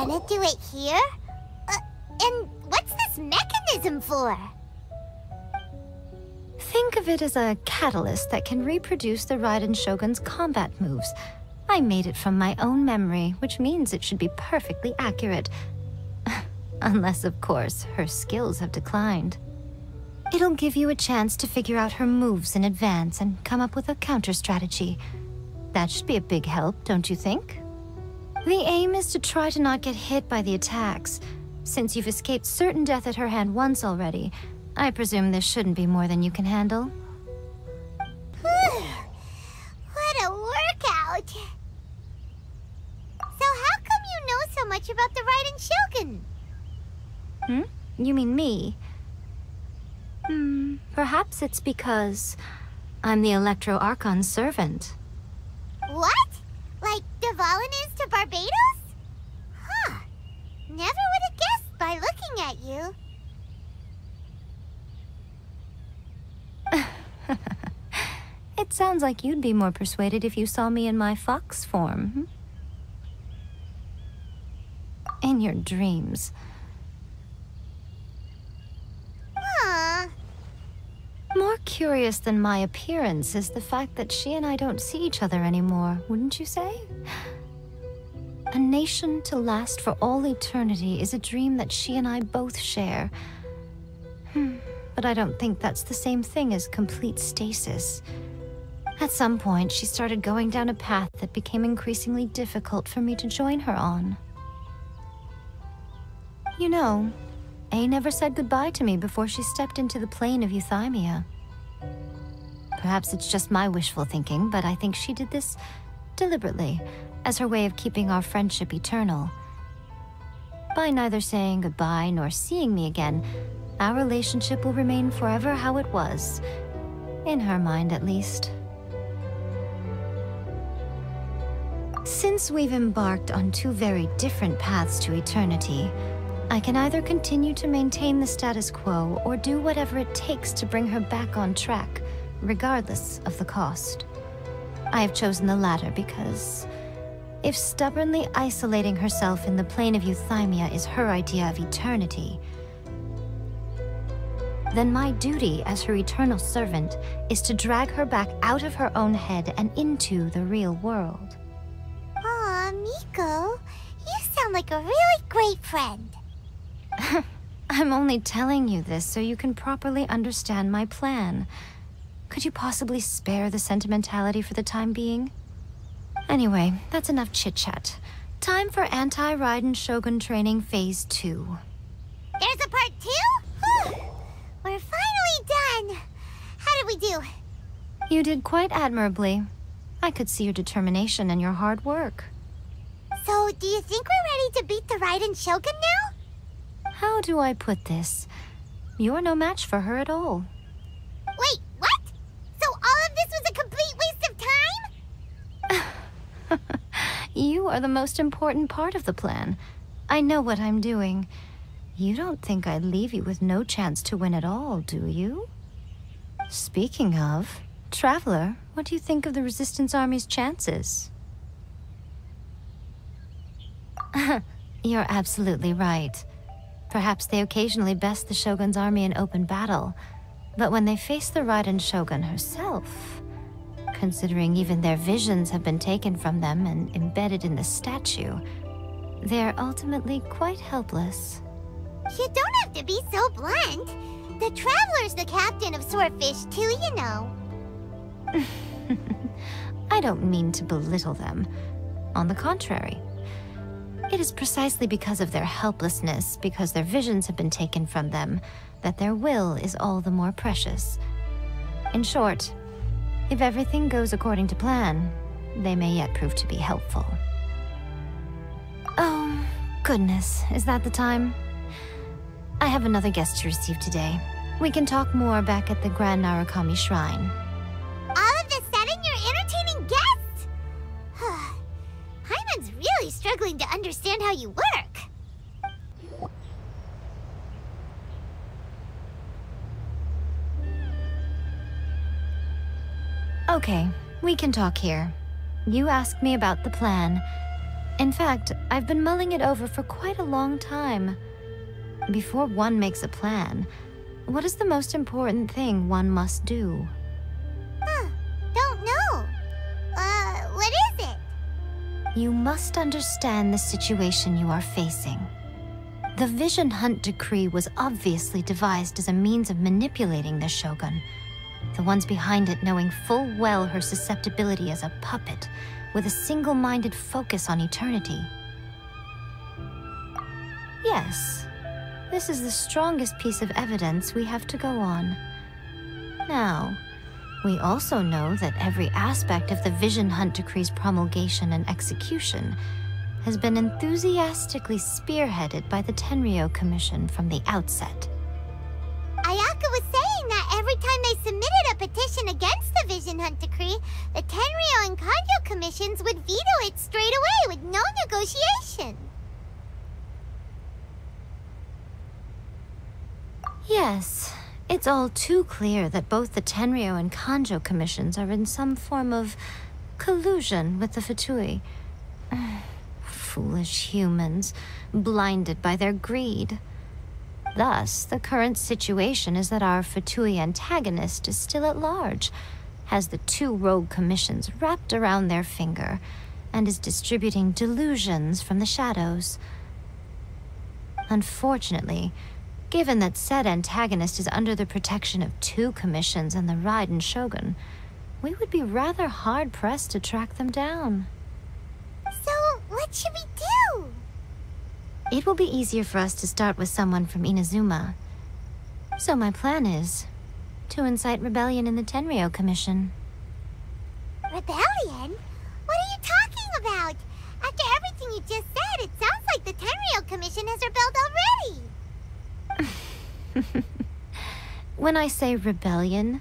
gonna do it here? And what's this mechanism for? Think of it as a catalyst that can reproduce the Raiden Shogun's combat moves. I made it from my own memory, which means it should be perfectly accurate. Unless, of course, her skills have declined. It'll give you a chance to figure out her moves in advance and come up with a counter-strategy. That should be a big help, don't you think? The aim is to try to not get hit by the attacks. Since you've escaped certain death at her hand once already, I presume this shouldn't be more than you can handle. What a workout! So how come you know so much about the Raiden Shogun? You mean me? Perhaps it's because I'm the Electro Archon's servant. What? Like Dvalin is to Barbados? Huh. Never would have guessed by looking at you. It sounds like you'd be more persuaded if you saw me in my fox form. In your dreams. More curious than my appearance is the fact that she and I don't see each other anymore, wouldn't you say? A nation to last for all eternity is a dream that she and I both share. But I don't think that's the same thing as complete stasis. At some point, she started going down a path that became increasingly difficult for me to join her on. You know, Ei never said goodbye to me before she stepped into the plane of Euthymia. Perhaps it's just my wishful thinking, but I think she did this deliberately, as her way of keeping our friendship eternal. By neither saying goodbye nor seeing me again, our relationship will remain forever how it was. In her mind, at least. Since we've embarked on two very different paths to eternity, I can either continue to maintain the status quo or do whatever it takes to bring her back on track, regardless of the cost. I have chosen the latter because if stubbornly isolating herself in the plane of Euthymia is her idea of eternity, then my duty as her eternal servant is to drag her back out of her own head and into the real world. Aw, Miko, you sound like a really great friend. I'm only telling you this so you can properly understand my plan. Could you possibly spare the sentimentality for the time being? Anyway, that's enough chit-chat. Time for Anti-Raiden Shogun Training Phase 2. There's a part 2? Whew. We're finally done. How did we do? You did quite admirably. I could see your determination and your hard work. So, do you think we're ready to beat the Raiden Shogun now? How do I put this? You're no match for her at all. Wait, what? So all of this was a complete waste of time? You are the most important part of the plan. I know what I'm doing. You don't think I'd leave you with no chance to win at all, do you? Speaking of, Traveler, what do you think of the Resistance Army's chances? You're absolutely right. Perhaps they occasionally best the Shogun's army in open battle, but when they face the Raiden Shogun herself, considering even their visions have been taken from them and embedded in the statue, they're ultimately quite helpless. You don't have to be so blunt. The Traveler's the captain of Swordfish too, you know. I don't mean to belittle them. On the contrary. It is precisely because of their helplessness, because their visions have been taken from them, that their will is all the more precious. In short, if everything goes according to plan, they may yet prove to be helpful. Oh, goodness, is that the time? I have another guest to receive today. We can talk more back at the Grand Narukami Shrine. All of a sudden, you're entertaining guests? Paimon's really struggling to understand how you work. Okay, we can talk here. You asked me about the plan. In fact, I've been mulling it over for quite a long time. Before one makes a plan, what is the most important thing one must do? Don't know. What is it? You must understand the situation you are facing. The Vision Hunt Decree was obviously devised as a means of manipulating the Shogun, the ones behind it knowing full well her susceptibility as a puppet, with a single-minded focus on eternity. Yes, this is the strongest piece of evidence we have to go on. Now, we also know that every aspect of the Vision Hunt Decree's promulgation and execution has been enthusiastically spearheaded by the Tenryou Commission from the outset. Ayaka was saying that every time they submitted a petition against the Vision Hunt Decree, the Tenryou and Kujou commissions would veto it straight away with no negotiation. Yes, it's all too clear that both the Tenryou and Kujou commissions are in some form of collusion with the Fatui. Foolish humans, blinded by their greed. Thus, the current situation is that our Fatui antagonist is still at large, has the two rogue commissions wrapped around their finger, and is distributing delusions from the shadows. Unfortunately, given that said antagonist is under the protection of two commissions and the Raiden Shogun, we would be rather hard-pressed to track them down. So, what should we do? It will be easier for us to start with someone from Inazuma. So my plan is to incite rebellion in the Tenryou Commission. Rebellion? What are you talking about? After everything you just said, it sounds like the Tenryou Commission has rebelled already. When I say rebellion,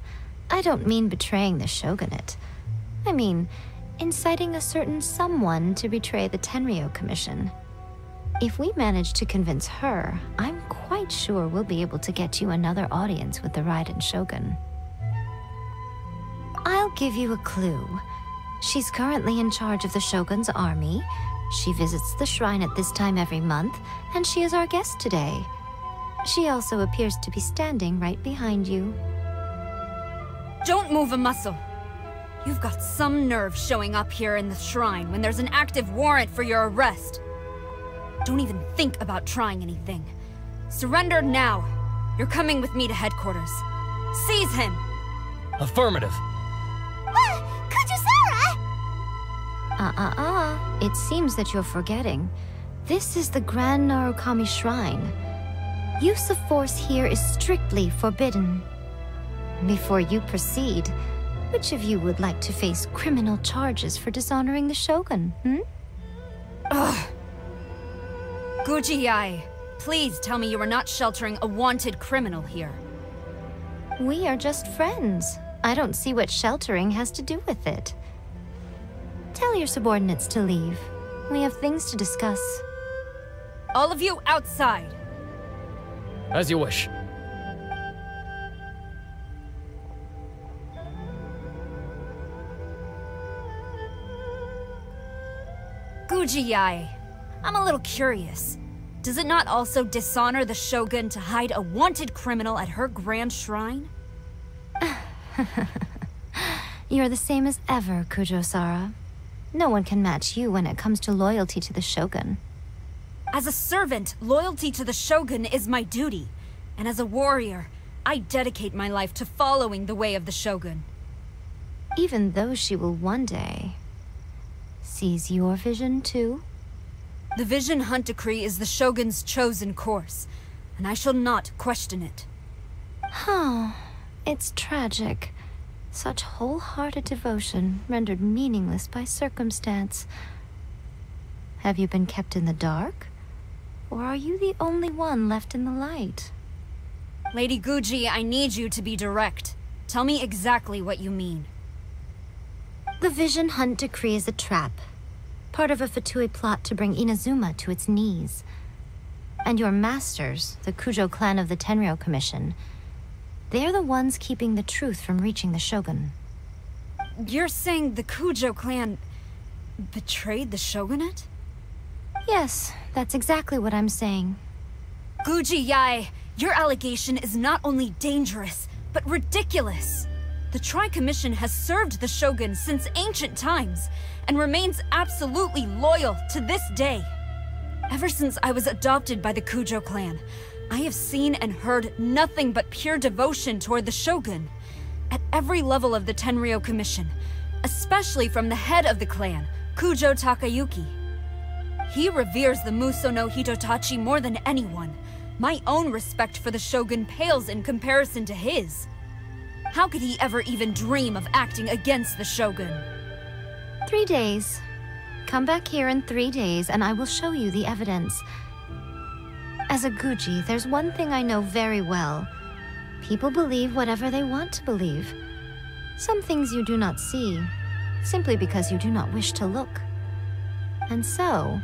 I don't mean betraying the shogunate. I mean inciting a certain someone to betray the Tenryou Commission. If we manage to convince her, I'm quite sure we'll be able to get you another audience with the Raiden Shogun. I'll give you a clue. She's currently in charge of the Shogun's army. She visits the shrine at this time every month, and she is our guest today. She also appears to be standing right behind you. Don't move a muscle. You've got some nerve showing up here in the shrine when there's an active warrant for your arrest. Don't even think about trying anything. Surrender now. You're coming with me to headquarters. Seize him! Affirmative. Kujou Sara! It seems that you're forgetting. This is the Grand Narukami Shrine. Use of force here is strictly forbidden. Before you proceed, which of you would like to face criminal charges for dishonoring the Shogun, Ugh. Yae, please tell me you are not sheltering a wanted criminal here. We are just friends. I don't see what sheltering has to do with it. Tell your subordinates to leave. We have things to discuss. All of you outside. As you wish. Yae, I'm a little curious. Does it not also dishonor the Shogun to hide a wanted criminal at her grand shrine? You're the same as ever, Kujou Sara. No one can match you when it comes to loyalty to the Shogun. As a servant, loyalty to the Shogun is my duty. And as a warrior, I dedicate my life to following the way of the Shogun. Even though she will one day seize your vision too? The Vision Hunt Decree is the Shogun's chosen course, and I shall not question it. It's tragic. Such wholehearted devotion rendered meaningless by circumstance. Have you been kept in the dark? Or are you the only one left in the light? Lady Guji, I need you to be direct. Tell me exactly what you mean. The Vision Hunt Decree is a trap. Part of a Fatui plot to bring Inazuma to its knees. And your masters, the Kujou clan of the Tenryou Commission, they're the ones keeping the truth from reaching the Shogun. You're saying the Kujou clan betrayed the Shogunate? Yes, that's exactly what I'm saying. Guji Yae, your allegation is not only dangerous, but ridiculous. The Tri-Commission has served the Shogun since ancient times, and remains absolutely loyal to this day. Ever since I was adopted by the Kujou clan, I have seen and heard nothing but pure devotion toward the Shogun. At every level of the Tenryou Commission, especially from the head of the clan, Kujou Takayuki. He reveres the Muso no Hitotachi more than anyone. My own respect for the Shogun pales in comparison to his. How could he ever even dream of acting against the Shogun? 3 days. Come back here in 3 days and I will show you the evidence. As a Guji, there's one thing I know very well. People believe whatever they want to believe. Some things you do not see, simply because you do not wish to look. And so,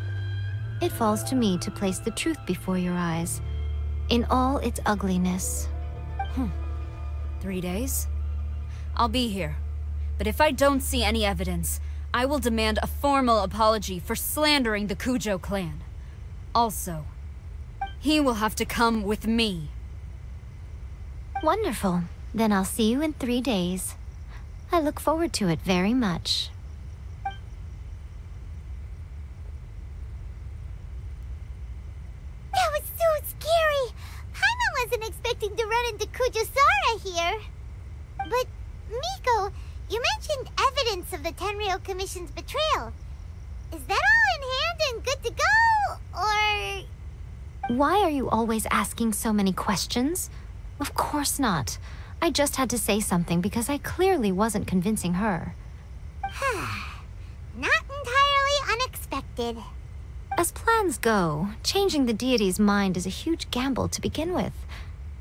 it falls to me to place the truth before your eyes, in all its ugliness. 3 days? I'll be here. But if I don't see any evidence, I will demand a formal apology for slandering the Kujou clan. Also, he will have to come with me. Wonderful. Then I'll see you in 3 days. I look forward to it very much. That was so scary! Paimon wasn't expecting to run into Kujou Sara here. But, Miko, you mentioned evidence of the Tenryou Commission's betrayal. Is that all in hand and good to go, or...? Why are you always asking so many questions? Of course not. I just had to say something because I clearly wasn't convincing her. Not entirely unexpected. As plans go, changing the deity's mind is a huge gamble to begin with.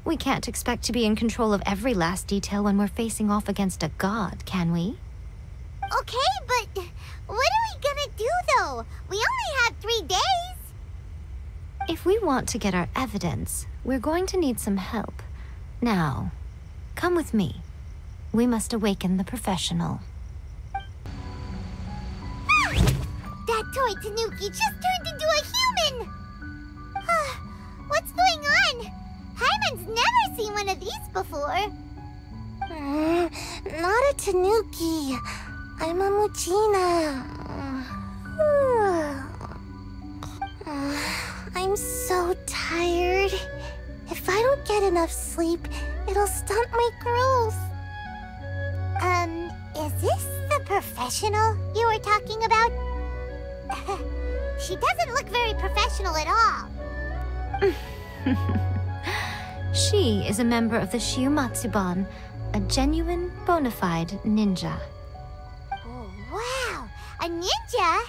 We can't expect to be in control of every last detail when we're facing off against a god, can we? Okay, but what are we gonna do, though? We only have 3 days. If we want to get our evidence, we're going to need some help. Now, come with me. We must awaken the professional. That toy tanuki just turned into a human! What's going on? Paimon's never seen one of these before. Not a tanuki. I'm a Muchina. I'm so tired. If I don't get enough sleep, it'll stunt my growth. Is this the professional you were talking about? She doesn't look very professional at all. She is a member of the Shiumatsuban, a genuine, bona fide ninja. Oh, wow! A ninja?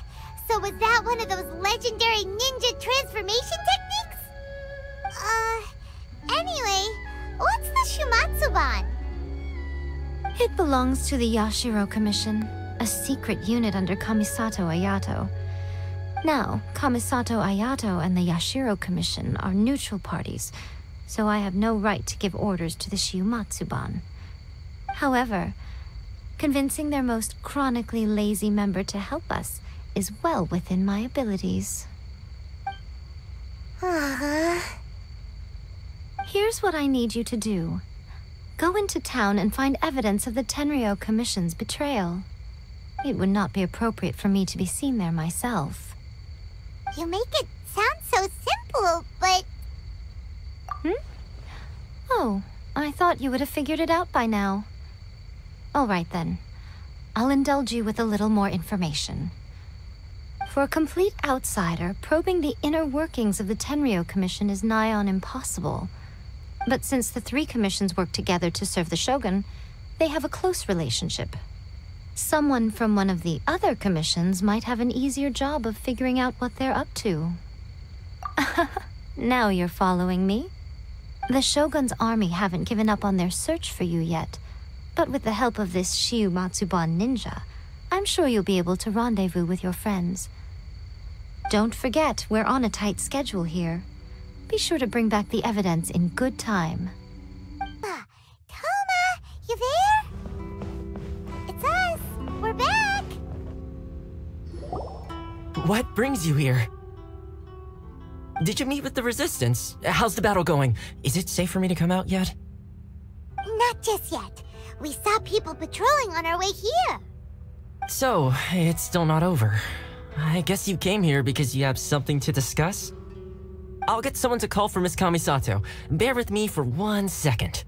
So was that one of those legendary ninja transformation techniques? Anyway, what's the Shiumatsuban? It belongs to the Yashiro Commission, a secret unit under Kamisato Ayato. Now, Kamisato Ayato and the Yashiro Commission are neutral parties, so I have no right to give orders to the Shiumatsuban. However, convincing their most chronically lazy member to help us is well within my abilities. Here's what I need you to do. Go into town and find evidence of the Tenryou Commission's betrayal. It would not be appropriate for me to be seen there myself. You make it sound so simple, but... Oh, I thought you would have figured it out by now. All right then. I'll indulge you with a little more information. For a complete outsider, probing the inner workings of the Tenryou Commission is nigh on impossible. But since the 3 commissions work together to serve the Shogun, they have a close relationship. Someone from one of the other commissions might have an easier job of figuring out what they're up to. Now you're following me. The Shogun's army haven't given up on their search for you yet, but with the help of this Shiumatsuban ninja, I'm sure you'll be able to rendezvous with your friends. Don't forget, we're on a tight schedule here. Be sure to bring back the evidence in good time. Toma, you there? It's us. We're back. What brings you here? Did you meet with the Resistance? How's the battle going? Is it safe for me to come out yet? Not just yet. We saw people patrolling on our way here. So, it's still not over. I guess you came here because you have something to discuss? I'll get someone to call for Miss Kamisato. Bear with me for 1 second.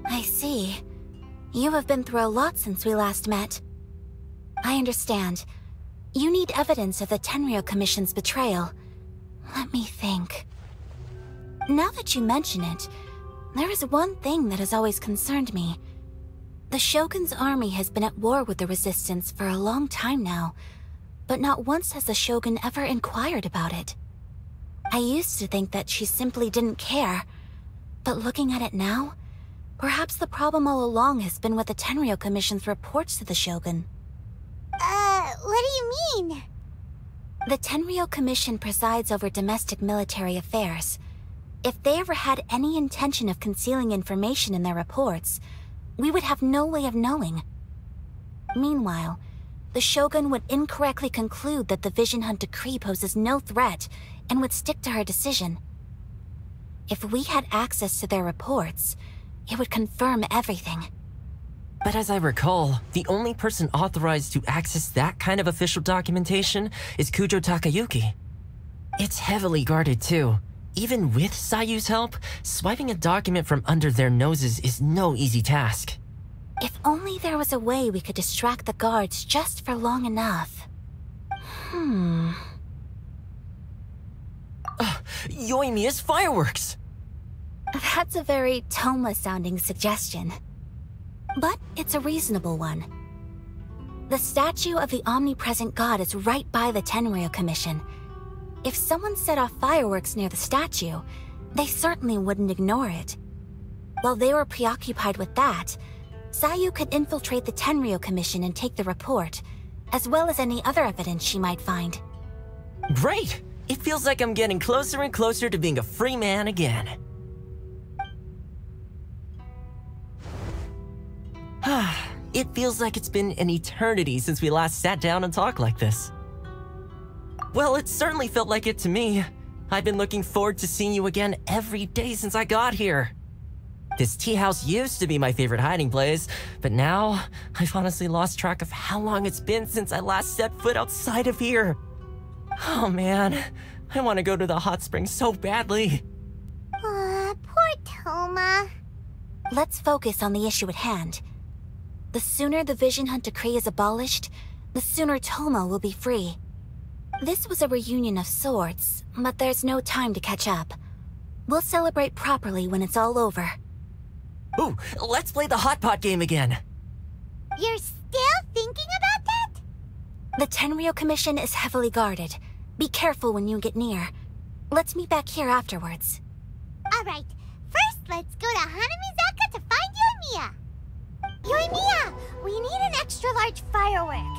I see. You have been through a lot since we last met. I understand. You need evidence of the Tenryou Commission's betrayal. Let me think. Now that you mention it, there is one thing that has always concerned me. The Shogun's army has been at war with the Resistance for a long time now, but not once has the Shogun ever inquired about it. I used to think that she simply didn't care, but looking at it now, perhaps the problem all along has been with the Tenryou Commission's reports to the Shogun. What do you mean? The Tenryou Commission presides over domestic military affairs. If they ever had any intention of concealing information in their reports, we would have no way of knowing. Meanwhile, the Shogun would incorrectly conclude that the Vision Hunt decree poses no threat and would stick to her decision. If we had access to their reports, it would confirm everything. But as I recall, the only person authorized to access that kind of official documentation is Kujou Takayuki. It's heavily guarded too. Even with Sayu's help, swiping a document from under their noses is no easy task. If only there was a way we could distract the guards just for long enough. Yoimiya's fireworks! That's a very Toma-sounding suggestion. But it's a reasonable one. The statue of the omnipresent god is right by the Tenryou Commission. If someone set off fireworks near the statue, they certainly wouldn't ignore it. While they were preoccupied with that, Sayu could infiltrate the Tenryou Commission and take the report, as well as any other evidence she might find. Great! It feels like I'm getting closer and closer to being a free man again. It feels like it's been an eternity since we last sat down and talked like this. Well, it certainly felt like it to me. I've been looking forward to seeing you again every day since I got here. This tea house used to be my favorite hiding place, but now I've honestly lost track of how long it's been since I last set foot outside of here. Oh man, I want to go to the hot springs so badly. Poor Toma. Let's focus on the issue at hand. The sooner the Vision Hunt decree is abolished, the sooner Toma will be free. This was a reunion of sorts, but there's no time to catch up. We'll celebrate properly when it's all over. Ooh, let's play the hot pot game again. You're still thinking about that? The Tenryou Commission is heavily guarded. Be careful when you get near. Let's meet back here afterwards. Alright, first let's go to Hanamizaka to find Yoimiya. Yoimiya, we need an extra large firework.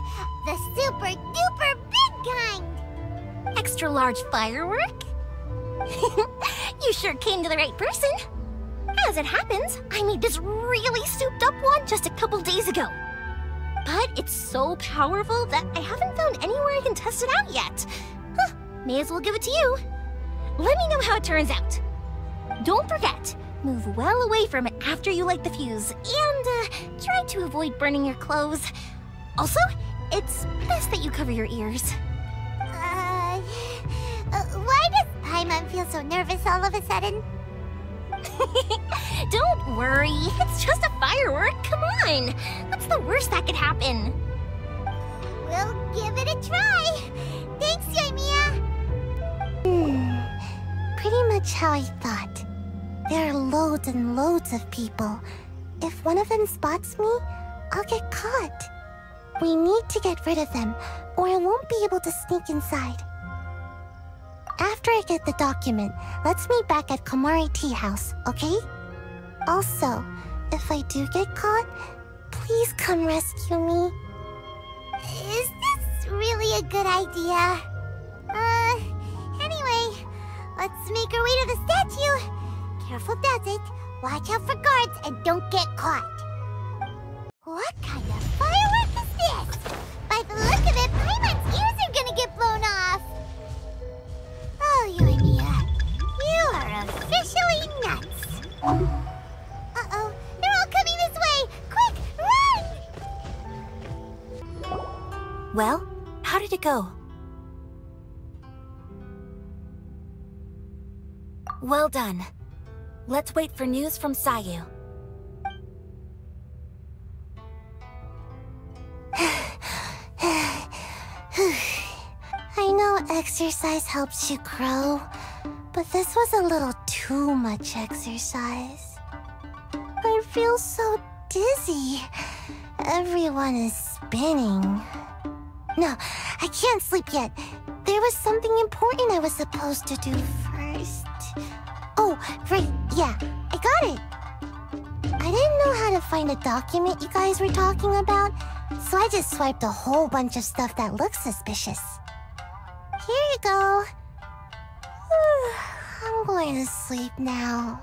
The super duper big kind. Extra large firework? You sure came to the right person. As it happens, I made this really souped up one just a couple days ago. But it's so powerful that I haven't found anywhere I can test it out yet. Huh, may as well give it to you. Let me know how it turns out. Don't forget, move well away from it after you light the fuse, and try to avoid burning your clothes. Also, it's best that you cover your ears. Why does Paimon feel so nervous all of a sudden? Don't worry, it's just a firework, come on! What's the worst that could happen? We'll give it a try. Thanks, Yoimiya. Pretty much how I thought. There are loads and loads of people. If one of them spots me, I'll get caught. We need to get rid of them, or I won't be able to sneak inside. After I get the document, let's meet back at Komari Tea House, okay? Also, if I do get caught, please come rescue me. Is this really a good idea? Anyway, let's make our way to the statue. Careful does it. Watch out for guards and don't get caught. What kind of firework is this? By the look of it, Paimon's ears are gonna get blown off. Oh, Yoimiya, you are officially nuts. Uh-oh, they're all coming this way! Quick, run! Well, how did it go? Well done. Let's wait for news from Sayu. I know exercise helps you grow, but this was a little too much exercise. I feel so dizzy. Everyone is spinning. No, I can't sleep yet. There was something important I was supposed to do first. Oh, right, yeah, I got it. I didn't know how to find a document you guys were talking about, so I just swiped a whole bunch of stuff that looks suspicious. Here you go. I'm going to sleep now.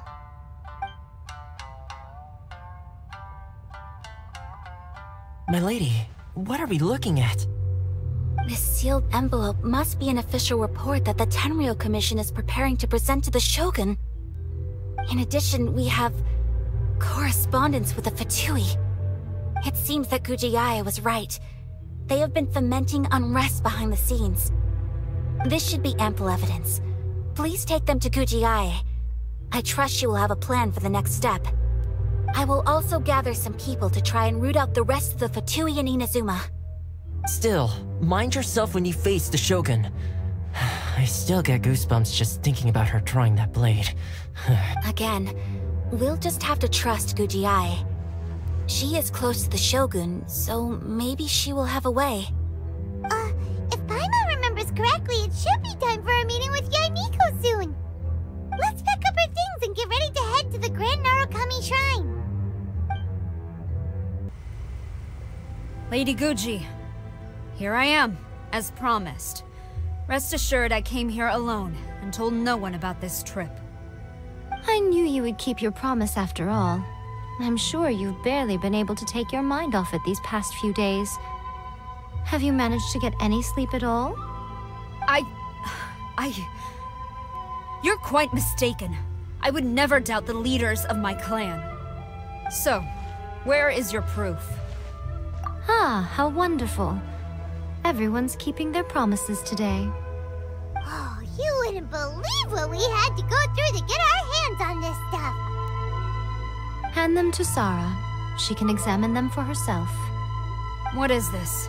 My lady, what are we looking at? This sealed envelope must be an official report that the Tenryou Commission is preparing to present to the Shogun. In addition, we have correspondence with the Fatui. It seems that Kujou Yae was right. They have been fomenting unrest behind the scenes. This should be ample evidence. Please take them to Kujou Yae. I trust she will have a plan for the next step. I will also gather some people to try and root out the rest of the Fatui in Inazuma. Still, mind yourself when you face the Shogun. I still get goosebumps just thinking about her drawing that blade. Again, we'll just have to trust Kujou Yae. She is close to the Shogun, so maybe she will have a way. If Paimon remembers correctly, it should be time for a meeting with Yae Miko soon. Let's pack up our things and get ready to head to the Grand Narukami Shrine. Lady Guji, here I am, as promised. Rest assured I came here alone and told no one about this trip. I knew you would keep your promise after all. I'm sure you've barely been able to take your mind off it these past few days. Have you managed to get any sleep at all? You're quite mistaken. I would never doubt the leaders of my clan. So, where is your proof? Ah, how wonderful. Everyone's keeping their promises today. Oh, you wouldn't believe what we had to go through to get our hands on this stuff. Hand them to Sara. She can examine them for herself. What is this?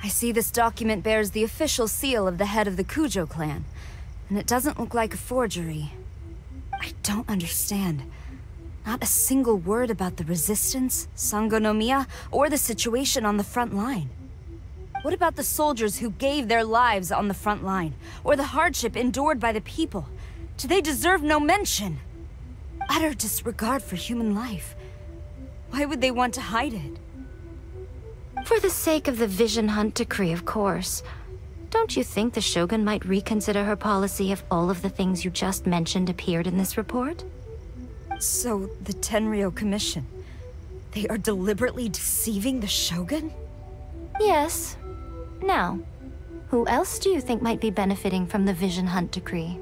I see this document bears the official seal of the head of the Kujou clan, and it doesn't look like a forgery. I don't understand. Not a single word about the resistance, Sangonomiya, or the situation on the front line. What about the soldiers who gave their lives on the front line, or the hardship endured by the people? Do they deserve no mention? Utter disregard for human life. Why would they want to hide it? For the sake of the Vision Hunt decree, of course. Don't you think the Shogun might reconsider her policy if all of the things you just mentioned appeared in this report? So, the Tenryou Commission, they are deliberately deceiving the Shogun? Yes. Now, who else do you think might be benefiting from the Vision Hunt decree?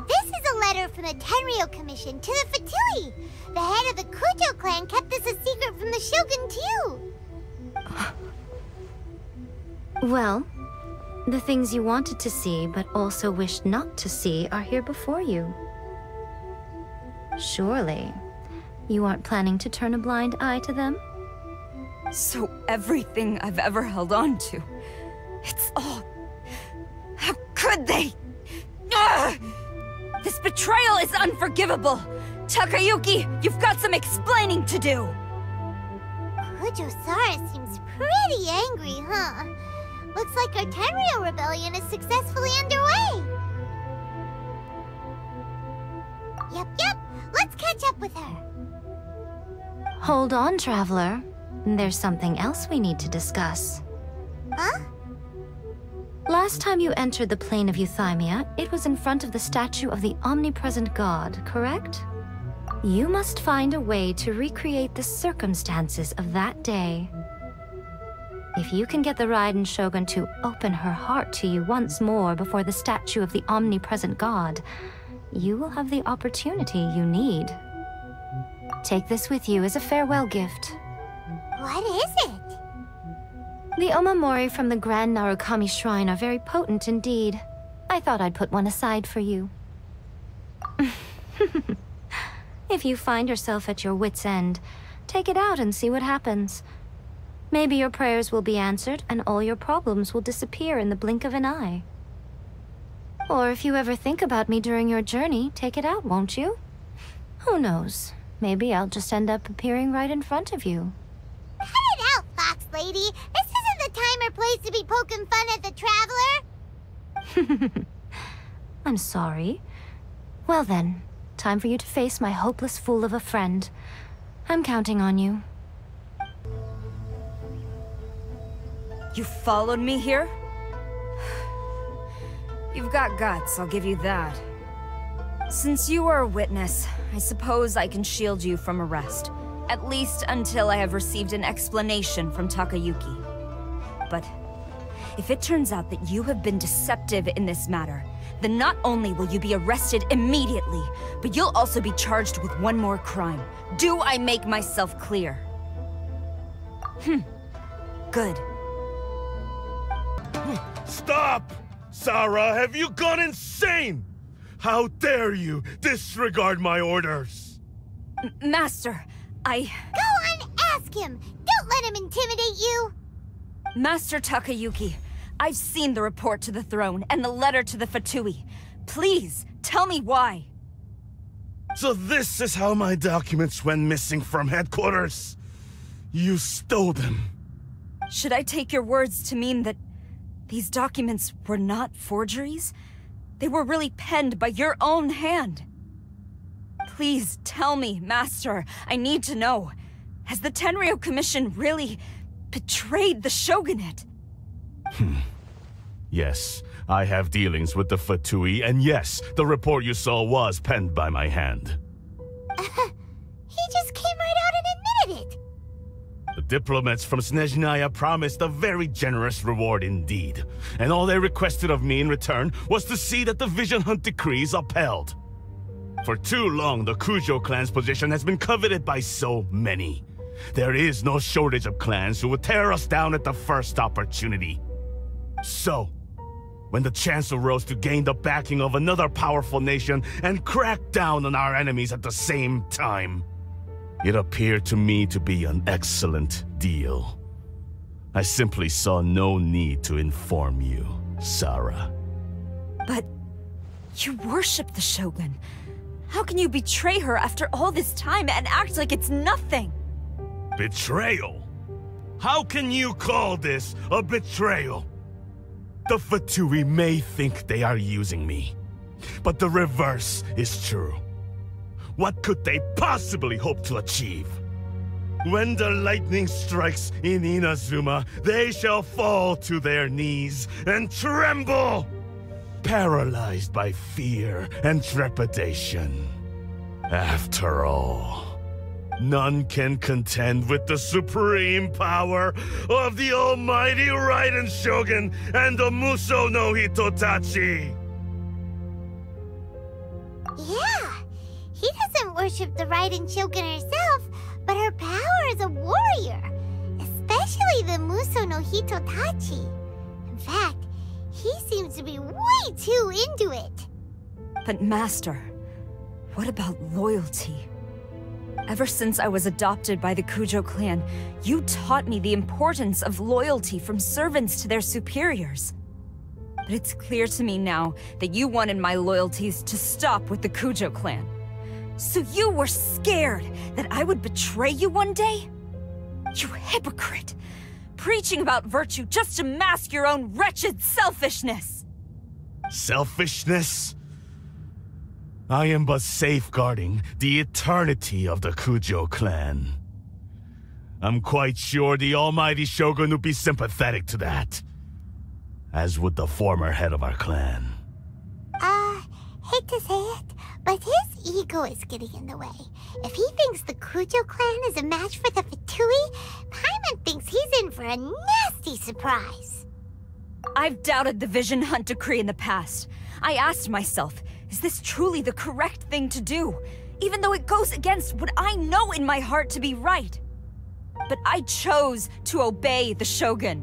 This is a letter from the Tenryou Commission to the Fatui. The head of the Kujou clan kept this a secret from the Shogun, too. Well, the things you wanted to see but also wished not to see are here before you. Surely, you aren't planning to turn a blind eye to them? So everything I've ever held on to, it's all... How could they? Ugh! This betrayal is unforgivable! Takayuki, you've got some explaining to do! Kujou Sara seems pretty angry, huh? Looks like our Tenryou rebellion is successfully underway. Yep. Let's catch up with her. Hold on, Traveler. There's something else we need to discuss. Huh? last time you entered the plane of Euthymia, it was in front of the statue of the omnipresent god, correct? You must find a way to recreate the circumstances of that day. If you can get the Raiden Shogun to open her heart to you once more before the statue of the omnipresent god, you will have the opportunity you need. Take this with you as a farewell gift. What is it? The omamori from the Grand Narukami Shrine are very potent indeed. I thought I'd put one aside for you. If you find yourself at your wit's end, take it out and see what happens. Maybe your prayers will be answered and all your problems will disappear in the blink of an eye. Or if you ever think about me during your journey, take it out, won't you? Who knows? Maybe I'll just end up appearing right in front of you. Cut it out, Fox Lady! This isn't the time or place to be poking fun at the Traveler! I'm sorry. Well then, time for you to face my hopeless fool of a friend. I'm counting on you. You followed me here? You've got guts, I'll give you that. Since you are a witness, I suppose I can shield you from arrest. At least until I have received an explanation from Takayuki. But if it turns out that you have been deceptive in this matter, then not only will you be arrested immediately, but you'll also be charged with one more crime. Do I make myself clear? Good. Stop! Sara, have you gone insane? How dare you disregard my orders? Master, Go on, ask him! Don't let him intimidate you! Master Takayuki, I've seen the report to the throne and the letter to the Fatui. Please, tell me why. So this is how my documents went missing from headquarters? You stole them. Should I take your words to mean that these documents were not forgeries? They were really penned by your own hand. Please tell me, Master. I need to know. Has the Tenryou Commission really betrayed the Shogunate? Yes, I have dealings with the Fatui, and yes, the report you saw was penned by my hand. He just came right out and admitted it! The diplomats from Snezhnaya promised a very generous reward indeed, and all they requested of me in return was to see that the Vision Hunt decree is upheld. For too long, the Kujou clan's position has been coveted by so many. There is no shortage of clans who would tear us down at the first opportunity. So, when the chance arose to gain the backing of another powerful nation and crack down on our enemies at the same time, it appeared to me to be an excellent deal. I simply saw no need to inform you, Sara. But you worship the Shogun. How can you betray her after all this time and act like it's nothing? Betrayal? How can you call this a betrayal? The Fatui may think they are using me, but the reverse is true. What could they possibly hope to achieve? When the lightning strikes in Inazuma, they shall fall to their knees and tremble, paralyzed by fear and trepidation. After all, none can contend with the supreme power of the almighty Raiden Shogun and the Muso no Hitotachi! Yeah, he doesn't worship the Raiden Shogun herself, but her power as a warrior, especially the Muso no Hitotachi. In fact, he seems to be way too into it. But Master, what about loyalty? Ever since I was adopted by the Kujou clan, you taught me the importance of loyalty from servants to their superiors. But it's clear to me now that you wanted my loyalties to stop with the Kujou clan. So you were scared that I would betray you one day? You hypocrite! Preaching about virtue just to mask your own wretched selfishness! Selfishness? I am but safeguarding the eternity of the Kujou clan. I'm quite sure the almighty Shogun would be sympathetic to that. as would the former head of our clan. Hate to say it, but his ego is getting in the way. If he thinks the Kujou clan is a match for the Fatui, Paimon thinks he's in for a nasty surprise. I've doubted the Vision Hunt decree in the past. I asked myself, is this truly the correct thing to do? Even though it goes against what I know in my heart to be right. But I chose to obey the Shogun.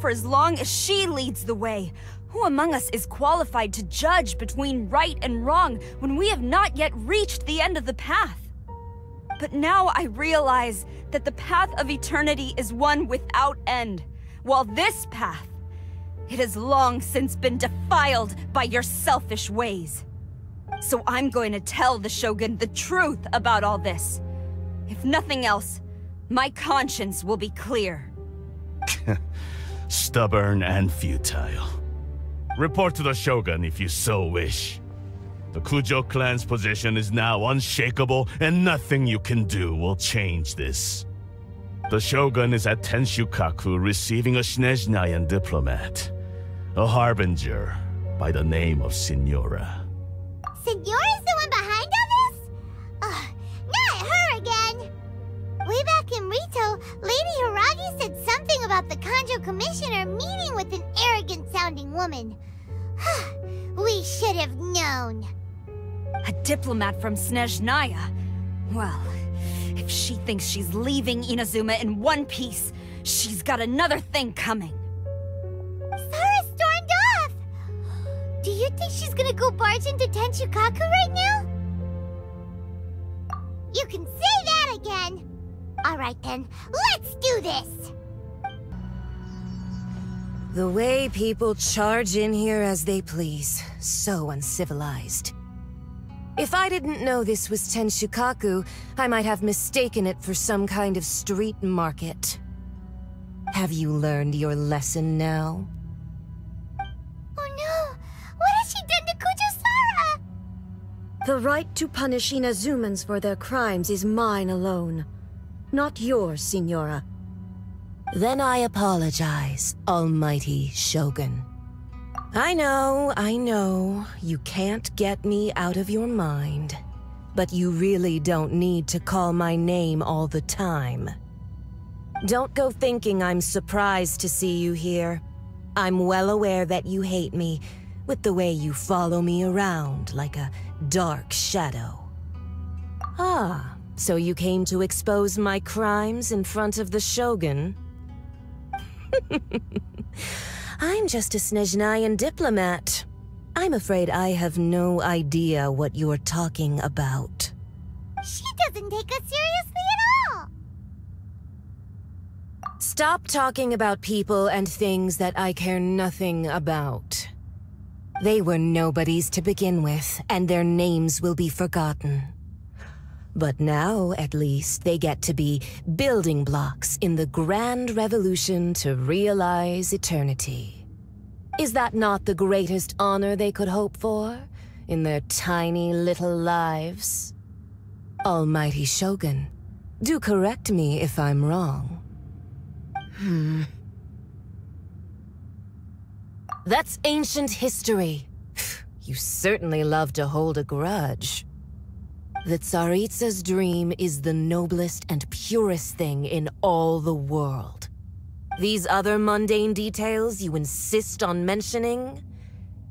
For as long as she leads the way, who among us is qualified to judge between right and wrong when we have not yet reached the end of the path? But now I realize that the path of eternity is one without end, while this path, it has long since been defiled by your selfish ways. So I'm going to tell the Shogun the truth about all this. If nothing else, my conscience will be clear. Stubborn and futile. Report to the Shogun if you so wish. The Kujou clan's position is now unshakable, and nothing you can do will change this. The Shogun is at Tenshukaku receiving a Snezhnaya diplomat, a harbinger by the name of Signora. Signora's the one behind all this? Not her again! Way back in Rito, Lady Hiragi said something about the Kanjo Commissioner meeting with an arrogant-sounding woman. We should have known. A diplomat from Snezhnaya? Well, if she thinks she's leaving Inazuma in one piece, she's got another thing coming. Sara stormed off! Do you think she's gonna go barge into Tenshukaku right now? You can say that again! Alright then, let's do this! The way people charge in here as they please. So uncivilized. If I didn't know this was Tenshukaku, I might have mistaken it for some kind of street market. Have you learned your lesson now? Oh no! What has she done to Kujou Sara? The right to punish Inazumans for their crimes is mine alone. Not yours, Signora. Then I apologize, Almighty Shogun. I know, you can't get me out of your mind. But you really don't need to call my name all the time. Don't go thinking I'm surprised to see you here. I'm well aware that you hate me, with the way you follow me around like a dark shadow. Ah, so you came to expose my crimes in front of the Shogun? I'm just a Snezhnayan diplomat. I'm afraid I have no idea what you're talking about. She doesn't take us seriously at all! Stop talking about people and things that I care nothing about. They were nobodies to begin with, and their names will be forgotten. But now, at least, they get to be building blocks in the grand revolution to realize eternity. Is that not the greatest honor they could hope for in their tiny little lives? Almighty Shogun, do correct me if I'm wrong. That's ancient history. You certainly love to hold a grudge. The Tsaritsa's dream is the noblest and purest thing in all the world. These other mundane details you insist on mentioning,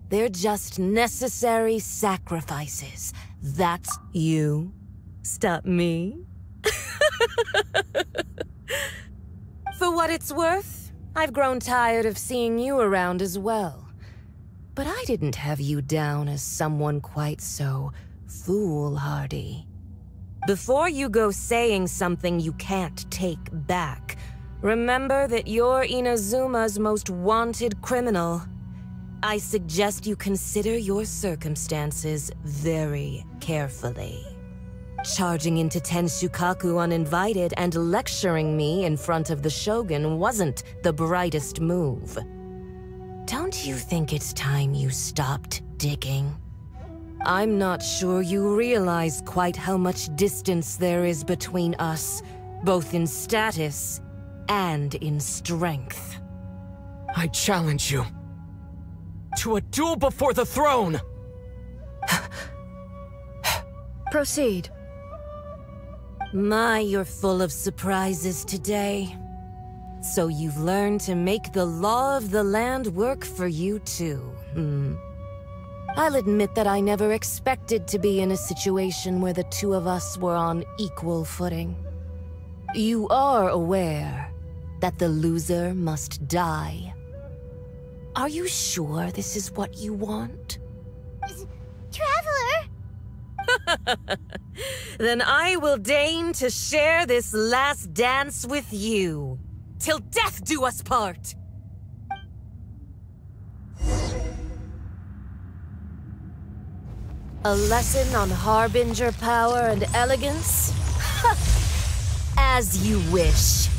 they're just necessary sacrifices. That's you. Stop me. For what it's worth, I've grown tired of seeing you around as well. But I didn't have you down as someone quite so foolhardy. Before you go saying something you can't take back, remember that you're Inazuma's most wanted criminal. I suggest you consider your circumstances very carefully. Charging into Tenshukaku uninvited and lecturing me in front of the Shogun wasn't the brightest move. Don't you think it's time you stopped digging? I'm not sure you realize quite how much distance there is between us, both in status and in strength. I challenge you. to a duel before the throne! Proceed. My, you're full of surprises today. So you've learned to make the law of the land work for you too, I'll admit that I never expected to be in a situation where the two of us were on equal footing. You are aware that the loser must die. Are you sure this is what you want? Traveler! Then I will deign to share this last dance with you. Till death do us part! A lesson on harbinger power and elegance? As you wish.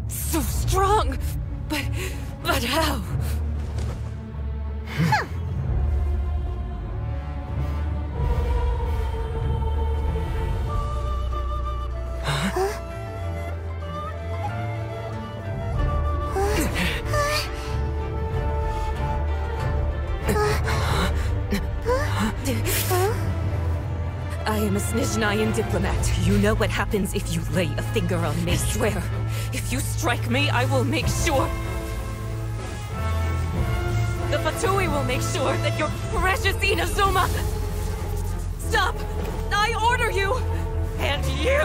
So strong, but how? I am a Snezhnayan diplomat. You know what happens if you lay a finger on me. Swear, if you strike me, I will make sure. The Fatui will make sure that your precious Inazuma... Stop! I order you! And you!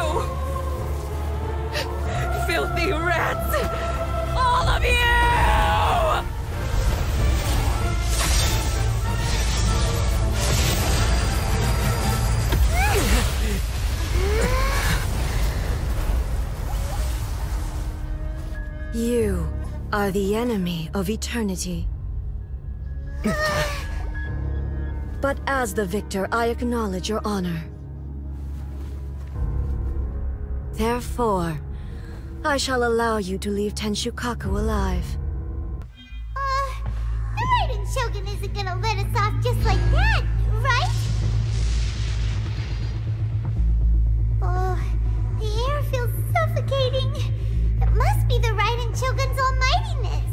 Filthy rats! All of you! You are the enemy of eternity. But as the victor, I acknowledge your honor. Therefore, I shall allow you to leave Tenshukaku alive. The Raiden Shogun isn't gonna let us off just like that, right? Oh, the air feels suffocating. It must be the Raiden Shogun's almightiness.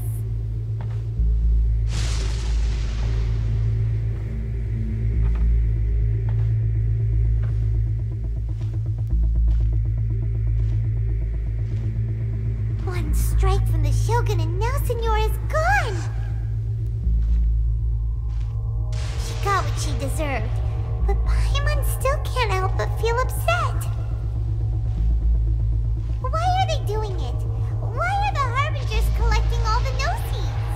One strike from the Shogun and now Signora's gone! She got what she deserved, but Paimon still can't help but feel upset. Why are they doing it? Why are the Harbingers collecting all the no-seeds?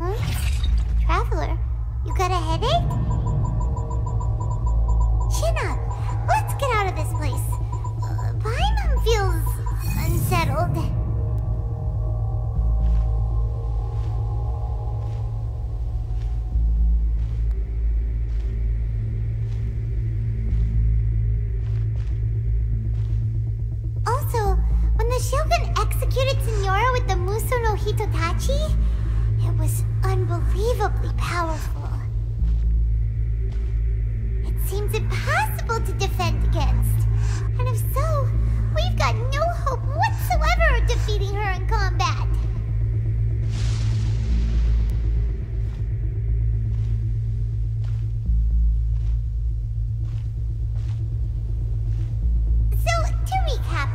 Huh? Traveler, you got a headache? Chin up. Let's get out of this place. Paimon feels unsettled. Also, when the Shogun executed Signora with the Muso no Hitotachi, it was unbelievably powerful. It seems impossible to defend against. And if so, we've got no hope whatsoever of defeating her in combat. So, to recap,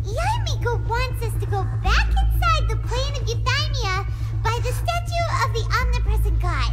Yae Miko wants us to go back inside the plane of Euthymia by the statue of the Omnipresent God.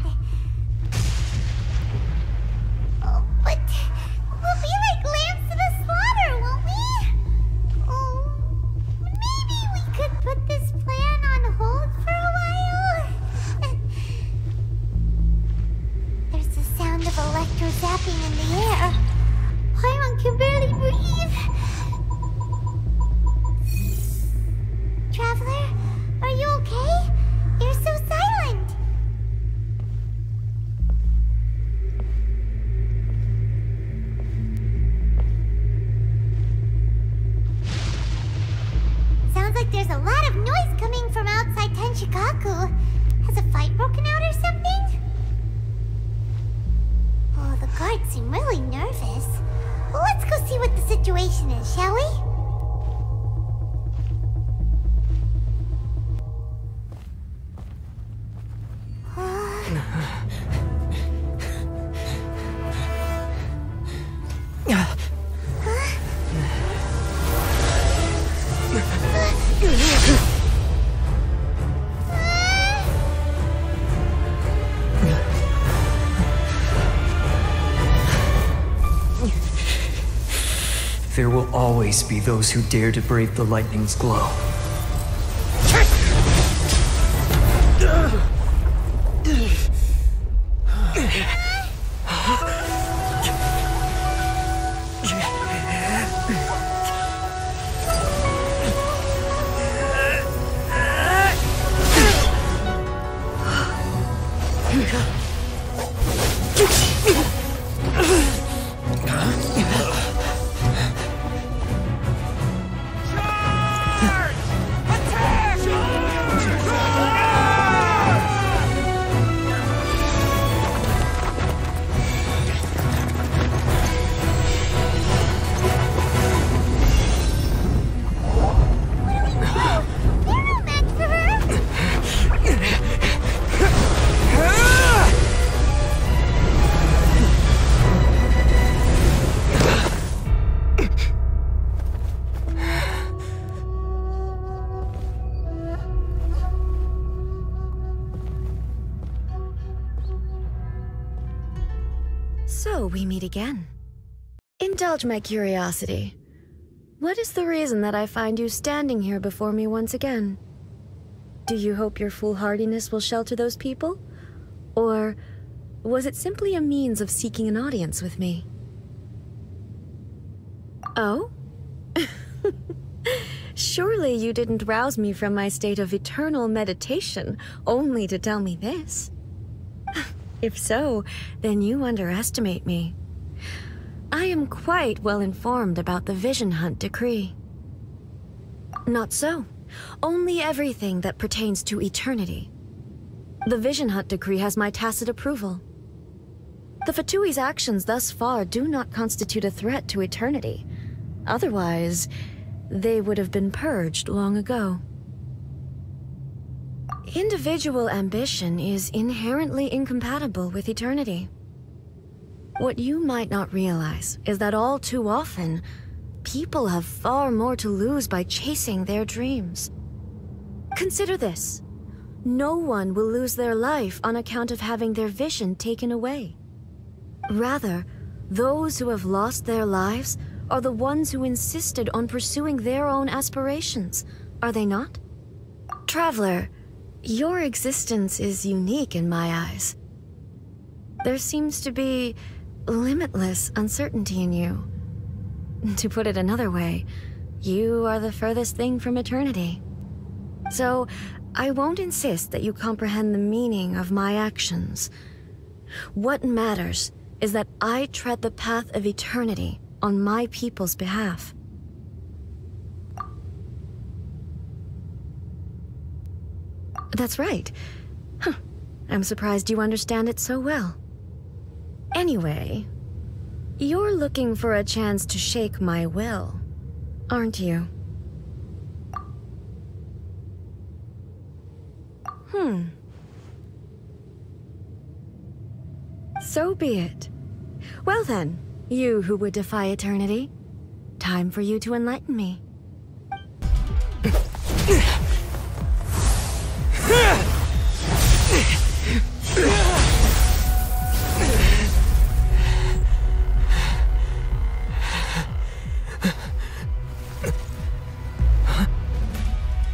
seem really nervous. Let's go see what the situation is, shall we? There will always be those who dare to brave the lightning's glow. So we meet again. Indulge my curiosity. What is the reason that I find you standing here before me once again? Do you hope your foolhardiness will shelter those people? Or was it simply a means of seeking an audience with me? Oh? Surely you didn't rouse me from my state of eternal meditation only to tell me this. If so, then you underestimate me. I am quite well informed about the Vision Hunt decree. Not so. Only everything that pertains to eternity. The Vision Hunt decree has my tacit approval. The Fatui's actions thus far do not constitute a threat to eternity. Otherwise, they would have been purged long ago. Individual ambition is inherently incompatible with eternity. What you might not realize is that all too often, people have far more to lose by chasing their dreams. Consider this. No one will lose their life on account of having their vision taken away. Rather, those who have lost their lives are the ones who insisted on pursuing their own aspirations, are they not? Traveler, your existence is unique in my eyes. There seems to be limitless uncertainty in you. To put it another way, you are the furthest thing from eternity. So, I won't insist that you comprehend the meaning of my actions. What matters is that I tread the path of eternity on my people's behalf. That's right. Huh. I'm surprised you understand it so well. Anyway, you're looking for a chance to shake my will, aren't you? So be it. Well then, you who would defy eternity, time for you to enlighten me.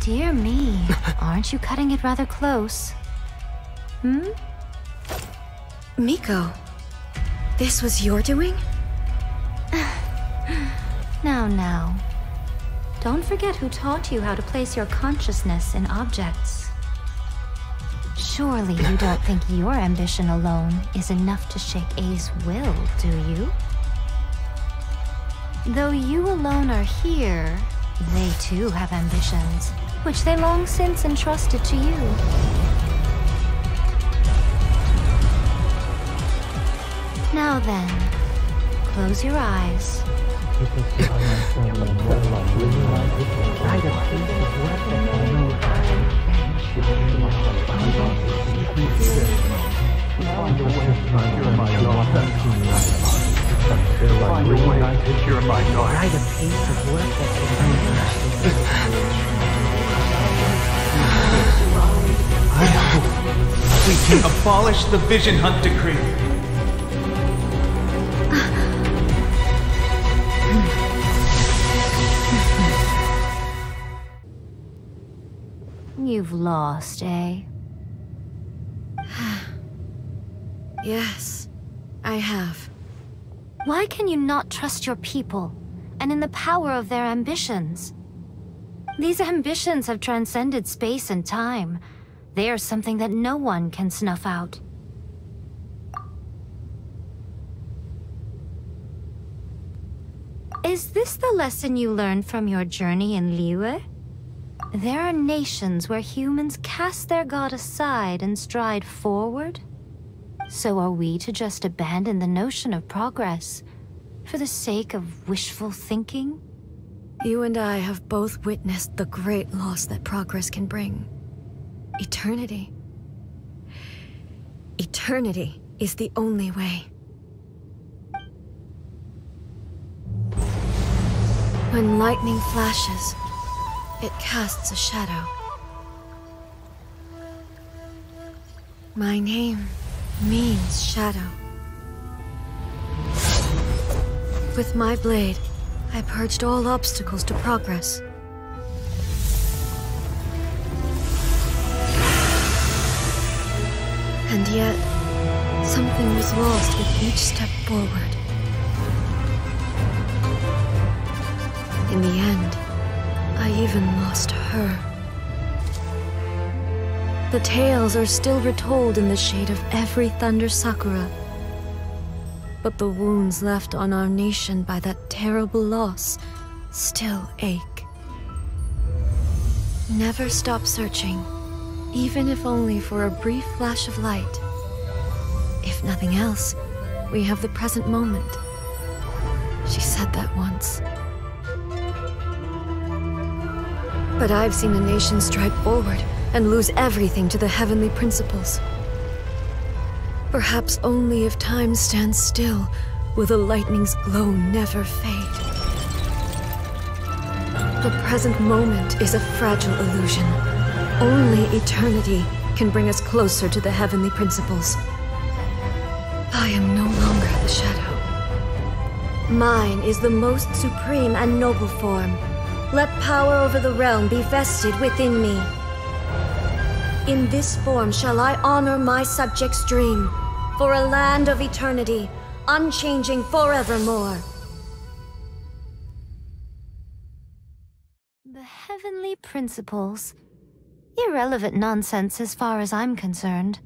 Dear me, aren't you cutting it rather close? Miko, this was your doing? Now. Don't forget who taught you how to place your consciousness in objects. Surely you don't think your ambition alone is enough to shake Ei's will, do you? Though you alone are here, they too have ambitions, which they long since entrusted to you. Now then, close your eyes. I hope we can abolish the Vision Hunt Decree. You've lost, eh? Yes, I have. Why can you not trust your people, and in the power of their ambitions? These ambitions have transcended space and time. They are something that no one can snuff out. Is this the lesson you learned from your journey in Liyue? There are nations where humans cast their god aside and stride forward. So are we to just abandon the notion of progress for the sake of wishful thinking? You and I have both witnessed the great loss that progress can bring. Eternity. Eternity is the only way. When lightning flashes, it casts a shadow. My name means shadow. With my blade, I purged all obstacles to progress. And yet, something was lost with each step forward. In the end, I even lost her. The tales are still retold in the shade of every Thunder Sakura. But the wounds left on our nation by that terrible loss still ache. Never stop searching, even if only for a brief flash of light. If nothing else, we have the present moment. She said that once. But I've seen a nation stride forward and lose everything to the heavenly principles. Perhaps only if time stands still will the lightning's glow never fade. The present moment is a fragile illusion. Only eternity can bring us closer to the heavenly principles. I am no longer the shadow. Mine is the most supreme and noble form. Let power over the realm be vested within me. In this form shall I honor my subjects' dream, for a land of eternity, unchanging forevermore. The heavenly principles. Irrelevant nonsense as far as I'm concerned.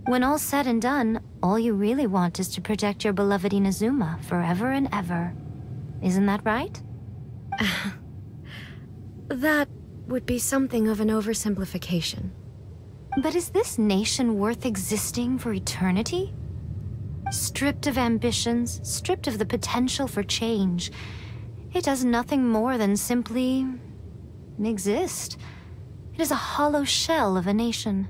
When all's said and done, all you really want is to protect your beloved Inazuma forever and ever. Isn't that right? That would be something of an oversimplification. But is this nation worth existing for eternity? Stripped of ambitions, stripped of the potential for change, it does nothing more than simply exist. It is a hollow shell of a nation.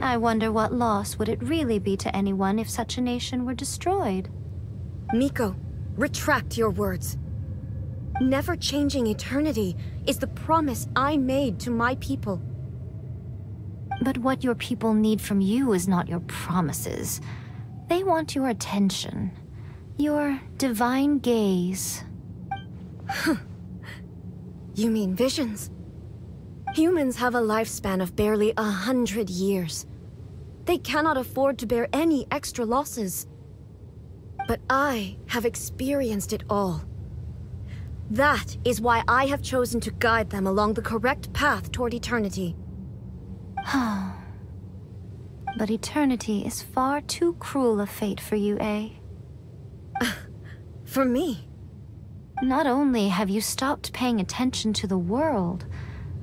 I wonder what loss would it really be to anyone if such a nation were destroyed? Miko, retract your words. Never changing eternity is the promise I made to my people. But what your people need from you is not your promises. They want your attention. Your divine gaze. You mean visions? Humans have a lifespan of barely 100 years. They cannot afford to bear any extra losses. But I have experienced it all. That is why I have chosen to guide them along the correct path toward eternity. But eternity is far too cruel a fate for you, eh? For me? Not only have you stopped paying attention to the world,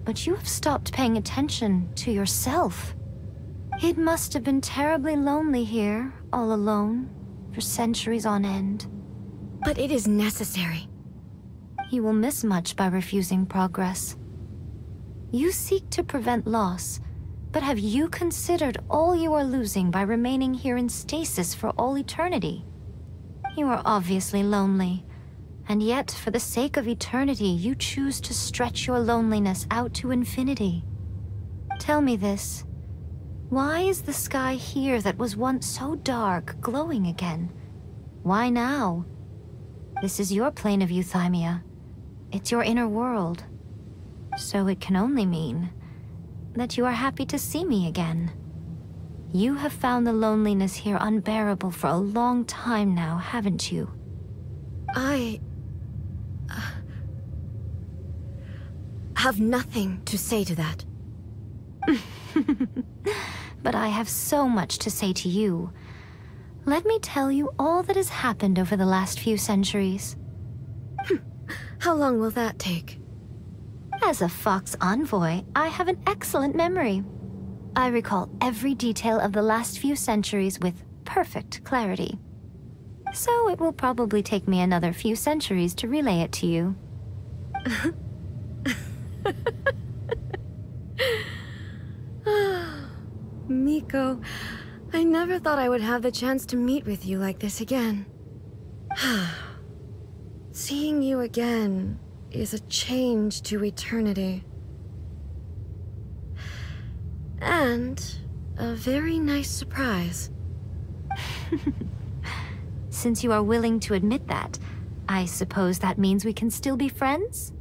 but you have stopped paying attention to yourself. It must have been terribly lonely here, all alone, for centuries on end. But it is necessary. You will miss much by refusing progress. You seek to prevent loss, but have you considered all you are losing by remaining here in stasis for all eternity? You are obviously lonely, and yet for the sake of eternity, you choose to stretch your loneliness out to infinity. Tell me this. Why is the sky here that was once so dark glowing again? Why now? This is your plane of euthymia. It's your inner world. So it can only mean that you are happy to see me again. You have found the loneliness here unbearable for a long time now, haven't you? I have nothing to say to that. But I have so much to say to you. Let me tell you all that has happened over the last few centuries. How long will that take? As a Fox envoy, I have an excellent memory. I recall every detail of the last few centuries with perfect clarity. So it will probably take me another few centuries to relay it to you. Miko, I never thought I would have the chance to meet with you like this again. Seeing you again is a change to eternity. And a very nice surprise. Since you are willing to admit that, I suppose that means we can still be friends?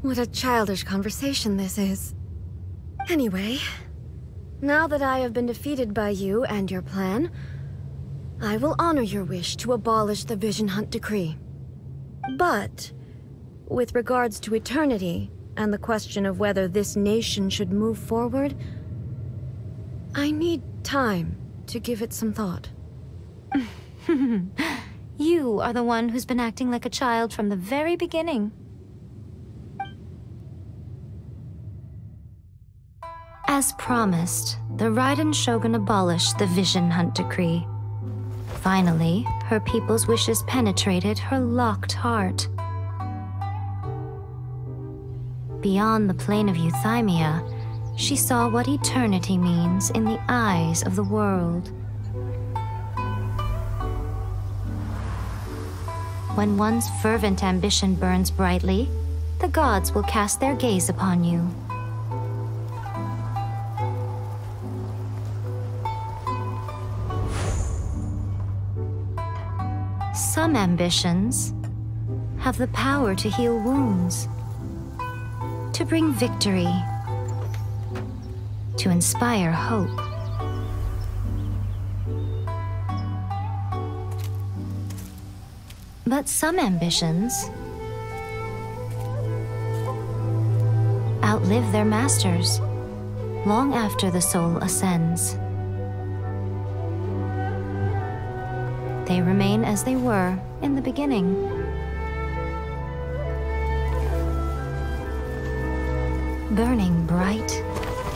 What a childish conversation this is. Anyway, now that I have been defeated by you and your plan, I will honor your wish to abolish the Vision Hunt Decree. But, with regards to eternity, and the question of whether this nation should move forward, I need time to give it some thought. You are the one who's been acting like a child from the very beginning. As promised, the Raiden Shogun abolished the Vision Hunt Decree. Finally, her people's wishes penetrated her locked heart. Beyond the plane of euthymia, she saw what eternity means in the eyes of the world. When one's fervent ambition burns brightly, the gods will cast their gaze upon you. Some ambitions have the power to heal wounds, to bring victory, to inspire hope. But some ambitions outlive their masters long after the soul ascends. They remain as they were in the beginning. Burning bright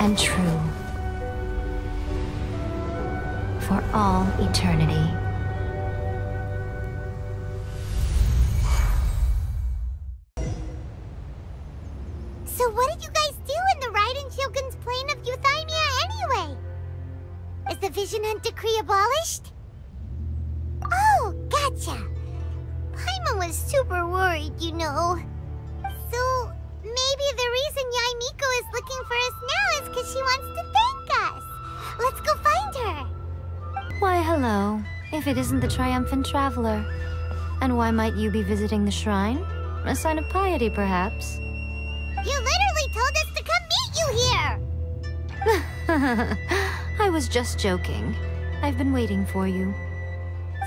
and true for all eternity. So what did you guys do in the Raiden Shogun's plane of euthymia anyway? Is the Vision Hunt Decree abolished? Oh, gotcha. Paimon was super worried, you know. So, maybe the reason Yae Miko is looking for us now is because she wants to thank us. Let's go find her. Why, hello, if it isn't the triumphant traveler. And why might you be visiting the shrine? A sign of piety, perhaps? You literally told us to come meet you here! I was just joking. I've been waiting for you.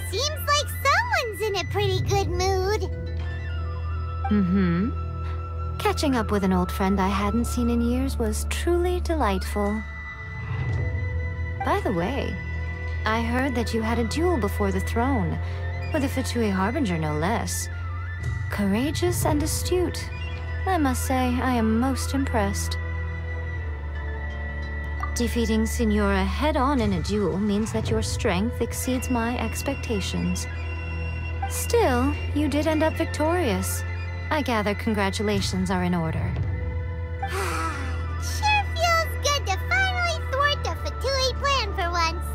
Seems like someone's in a pretty good mood. Mm-hmm. Catching up with an old friend I hadn't seen in years was truly delightful. By the way, I heard that you had a duel before the throne, with a Fatui Harbinger no less. Courageous and astute. I must say, I am most impressed. Defeating Signora head-on in a duel means that your strength exceeds my expectations. Still, you did end up victorious. I gather congratulations are in order. Sure feels good to finally thwart the Fatui plan for once.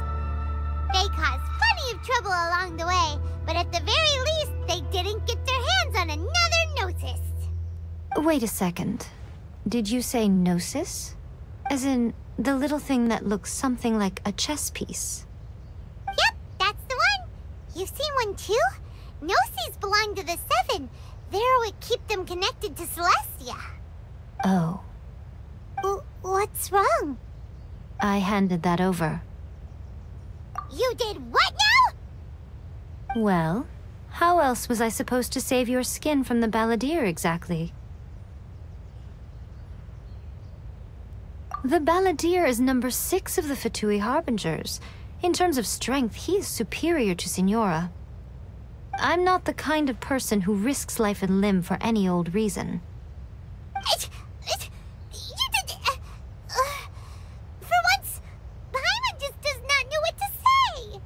They caused plenty of trouble along the way, but at the very least, they didn't get their hands on another Gnosis. Wait a second. Did you say Gnosis? As in, the little thing that looks something like a chess piece? Yep, that's the one. You've seen one too? Gnosis belong to the Seven. They're what keep them connected to Celestia. Oh. What's wrong? I handed that over. You did what now? Well, how else was I supposed to save your skin from the Balladeer exactly? The Balladeer is number 6 of the Fatui Harbingers. In terms of strength, he is superior to Signora. I'm not the kind of person who risks life and limb for any old reason. For once, Paimon just does not know what to say.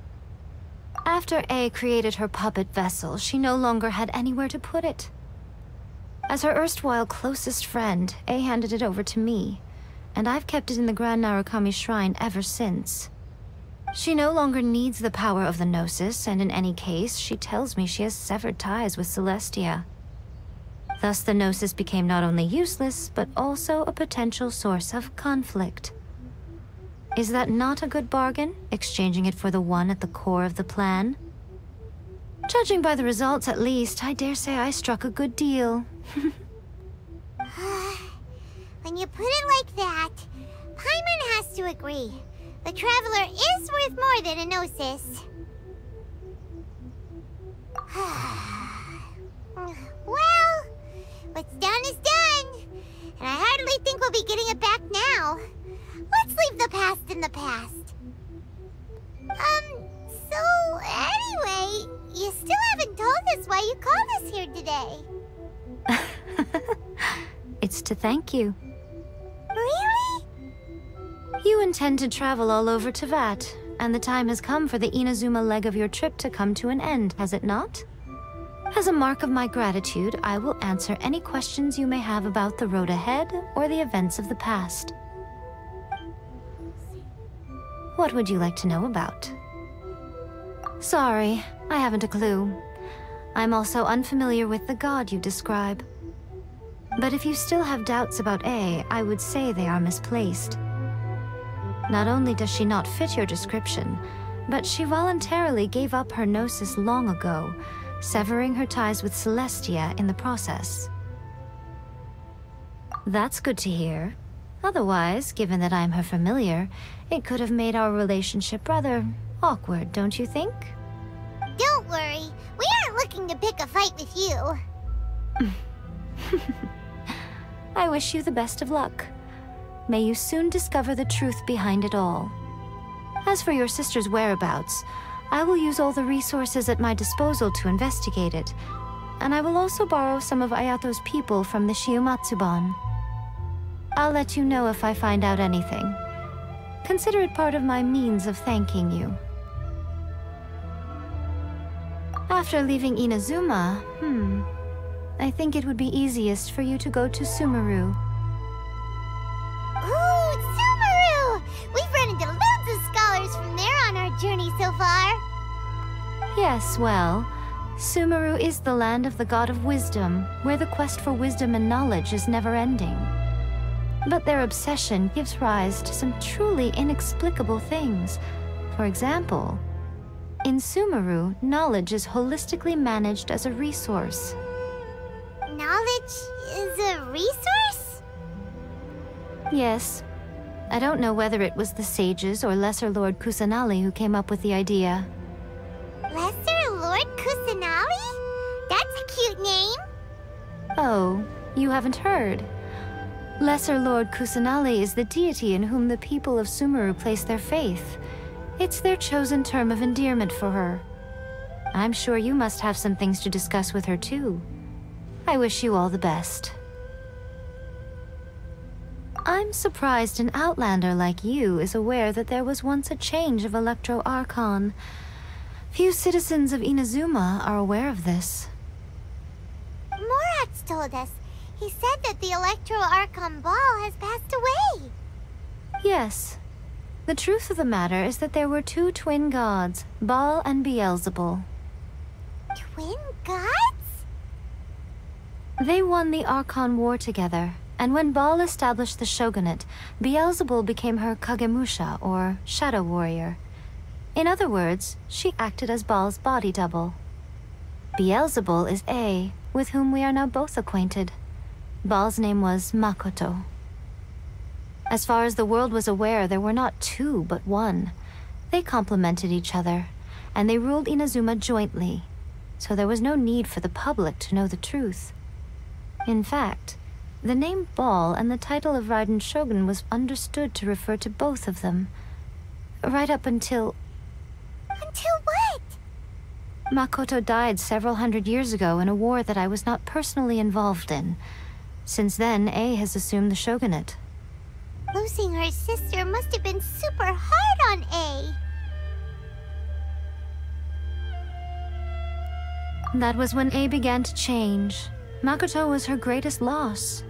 After Ei created her puppet vessel, she no longer had anywhere to put it. As her erstwhile closest friend, Ei handed it over to me, and I've kept it in the Grand Narukami Shrine ever since. She no longer needs the power of the Gnosis, and in any case, she tells me she has severed ties with Celestia. Thus the Gnosis became not only useless, but also a potential source of conflict. Is that not a good bargain, exchanging it for the one at the core of the plan? Judging by the results, at least, I dare say I struck a good deal. When you put it like that, Paimon has to agree. The Traveler is worth more than a Gnosis. Well, what's done is done. And I hardly think we'll be getting it back now. Let's leave the past in the past. So anyway, you still haven't told us why you called us here today. It's to thank you. Really? You intend to travel all over Teyvat, and the time has come for the Inazuma leg of your trip to come to an end, has it not? As a mark of my gratitude, I will answer any questions you may have about the road ahead or the events of the past. What would you like to know about? Sorry, I haven't a clue. I'm also unfamiliar with the god you describe. But if you still have doubts about Ei, I would say they are misplaced. Not only does she not fit your description, but she voluntarily gave up her Gnosis long ago, severing her ties with Celestia in the process. That's good to hear. Otherwise, given that I'm her familiar, it could have made our relationship rather awkward, don't you think? Don't worry, we aren't looking to pick a fight with you. I wish you the best of luck. May you soon discover the truth behind it all. As for your sister's whereabouts, I will use all the resources at my disposal to investigate it, and I will also borrow some of Ayato's people from the Shiumatsuban. I'll let you know if I find out anything. Consider it part of my means of thanking you. After leaving Inazuma, I think it would be easiest for you to go to Sumeru. Ooh, Sumeru! We've run into loads of scholars from there on our journey so far. Yes, well, Sumeru is the land of the god of wisdom, where the quest for wisdom and knowledge is never-ending. But their obsession gives rise to some truly inexplicable things. For example, in Sumeru, knowledge is holistically managed as a resource. Knowledge is a resource? Yes. I don't know whether it was the sages or Lesser Lord Kusanali who came up with the idea. Lesser Lord Kusanali? That's a cute name. Oh, you haven't heard. Lesser Lord Kusanali is the deity in whom the people of Sumeru place their faith. It's their chosen term of endearment for her. I'm sure you must have some things to discuss with her too. I wish you all the best. I'm surprised an outlander like you is aware that there was once a change of Electro Archon. Few citizens of Inazuma are aware of this. Morax told us. He said that the Electro Archon Ball has passed away. Yes. The truth of the matter is that there were two twin gods, Baal and Beelzebul. Twin gods? They won the Archon War together, and when Baal established the shogunate, Beelzebul became her Kagemusha, or shadow warrior. In other words, she acted as Baal's body double. Beelzebul is Ei, with whom we are now both acquainted. Baal's name was Makoto. As far as the world was aware, there were not two, but one. They complemented each other, and they ruled Inazuma jointly, so there was no need for the public to know the truth. In fact, the name Baal and the title of Raiden Shogun was understood to refer to both of them. Right up until... Until what? Makoto died several hundred years ago in a war that I was not personally involved in. Since then, Ei has assumed the shogunate. Losing her sister must have been super hard on Ei. That was when Ei began to change. Makoto was her greatest loss.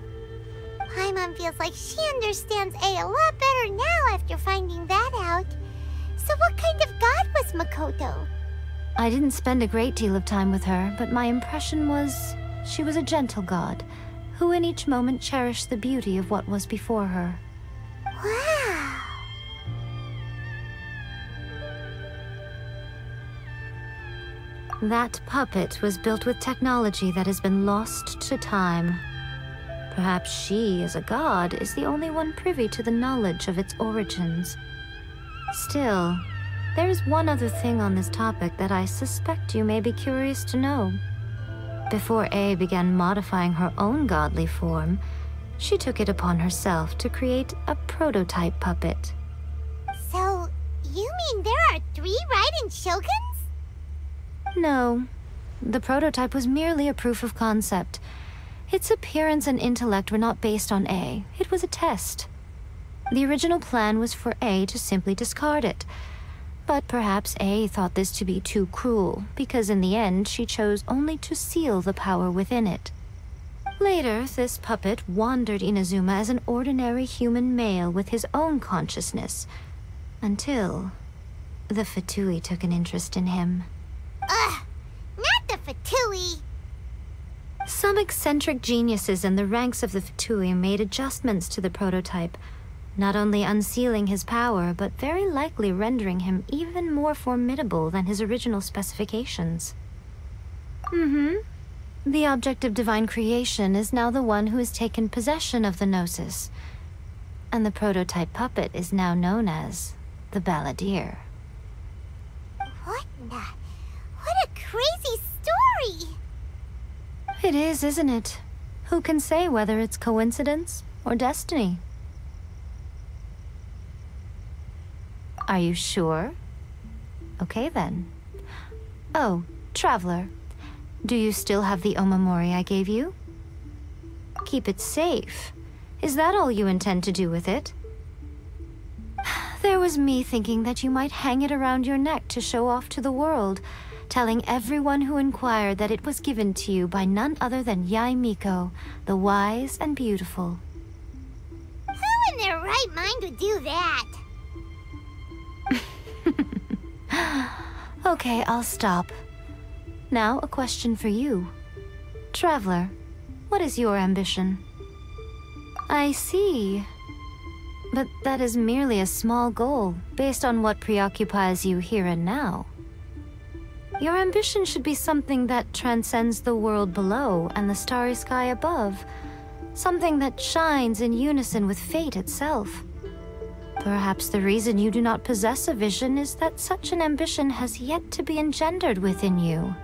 Paimon feels like she understands Ei a lot better now after finding that out. So what kind of god was Makoto? I didn't spend a great deal of time with her, but my impression was she was a gentle god, who in each moment cherished the beauty of what was before her. Wow! That puppet was built with technology that has been lost to time. Perhaps she, as a god, is the only one privy to the knowledge of its origins. Still, there is one other thing on this topic that I suspect you may be curious to know. Before Ei began modifying her own godly form, she took it upon herself to create a prototype puppet. So, you mean there are 3 Raiden Shoguns? No. The prototype was merely a proof of concept. Its appearance and intellect were not based on Ei. It was a test. The original plan was for Ei to simply discard it. But perhaps Ei thought this to be too cruel, because in the end she chose only to seal the power within it. Later, this puppet wandered Inazuma as an ordinary human male with his own consciousness, until the Fatui took an interest in him. Ugh! Not the Fatui! Some eccentric geniuses in the ranks of the Fatui made adjustments to the prototype, not only unsealing his power, but very likely rendering him even more formidable than his original specifications. The object of divine creation is now the one who has taken possession of the Gnosis, and the prototype puppet is now known as the Balladeer. What a crazy story! It is, isn't it? Who can say whether it's coincidence or destiny? Are you sure? Okay then. Oh, Traveler. Do you still have the Omamori I gave you? Keep it safe. Is that all you intend to do with it? There was me thinking that you might hang it around your neck to show off to the world, telling everyone who inquired that it was given to you by none other than Yae Miko, the wise and beautiful. Who in their right mind would do that? Okay, I'll stop. Now, a question for you. Traveler, what is your ambition? I see. But that is merely a small goal, based on what preoccupies you here and now. Your ambition should be something that transcends the world below and the starry sky above. Something that shines in unison with fate itself. Perhaps the reason you do not possess a vision is that such an ambition has yet to be engendered within you.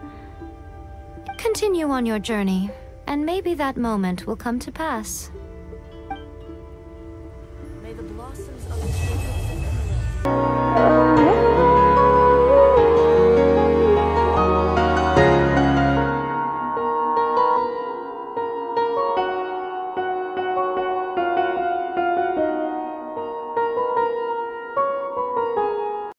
Continue on your journey, and maybe that moment will come to pass. May the blossoms of the